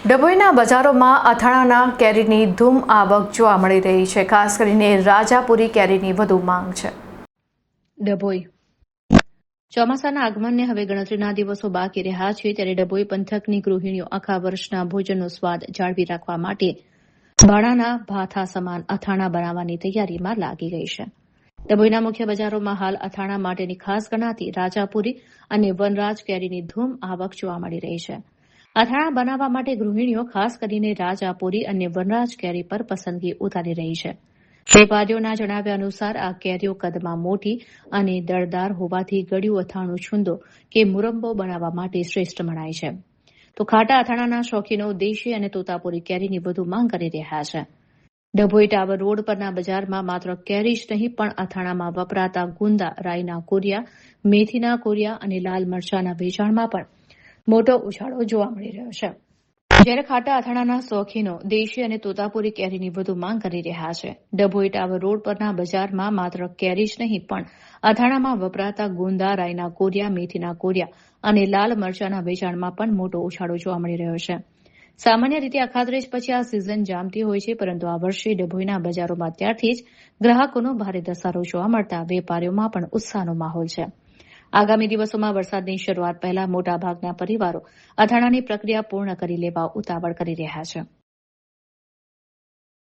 ડભોઈના બજારોમાં અથાણાના કેરીની ધૂમ આવક જોવા મળી રહી છે. ખાસ કરીને રાજાપુરી કેરીની વધુ માંગ છે. ડભોઈ ચોમાસાના આગમનને હવે ગણતરીના દિવસો બાકી રહ્યા છે, ત્યારે ડભોઈ પંથકની ગૃહિણીઓ આખા વર્ષના ભોજનનો સ્વાદ જાળવી રાખવા માટે ભાણાના ભાથા સમાન અથાણા બનાવવાની તૈયારીમાં લાગી ગઈ છે. ડભોઈના મુખ્ય બજારોમાં હાલ અથાણા માટેની ખાસ ગણાતી રાજાપુરી અને વનરાજ કેરીની ધૂમ આવક જોવા મળી રહી છે. અથાણા બનાવવા માટે ગૃહિણીઓ ખાસ કરીને રાજાપુરી અને વનરાજ કેરી પર પસંદગી ઉતારી રહી છે. વેપારીઓના જણાવ્યા અનુસાર આ કેરીઓ કદમાં મોટી અને દળદાર હોવાથી ગળ્યું અથાણું છુંદો કે મુરબ્બો બનાવવા માટે શ્રેષ્ઠ મનાય છે. તો ખાટા અથાણાના શોખીનો દેશી અને તોતાપુરી કેરીની વધુ માંગ કરી રહ્યા છે. ડભોઈ ટાવર રોડ પરના બજારમાં માત્ર કેરી જ નહીં પણ અથાણામાં વપરાતા ગુંદા, રાઈના કોરિયા, મેથીના કોરિયા અને લાલ મરચાના વેચાણમાં પણ મોટો ઉછાળો જોવા મળી રહ્યો છે. જ્યારે ખાટા અથાણાના શોખીનો દેશી અને તોતાપુરી કેરીની વધુ માંગ કરી રહ્યા છે. ડભોઈ ટાવર રોડ પરના બજારમાં માત્ર કેરી જ નહીં પણ અથાણામાં વપરાતા ગુંદા, રાઈના કોરિયા, મેથીના કોરિયા અને લાલ મરચાના વેચાણમાં પણ મોટો ઉછાળો જોવા મળી રહ્યો છે. સામાન્ય રીતે અખાત્રીજ પછી આ સિઝન જામતી હોય છે, પરંતુ આ વર્ષે ડભોઈના બજારોમાં ત્યારથી જ ગ્રાહકોનો ભારે ધસારો જોવા મળતા વેપારીઓમાં પણ ઉત્સાહનો માહોલ છે. આગામી દિવસોમાં વરસાદની શરૂઆત પહેલા મોટાભાગના પરિવારો અથાણાની પ્રક્રિયા પૂર્ણ કરી લેવા ઉતાવળ કરી રહ્યા છે.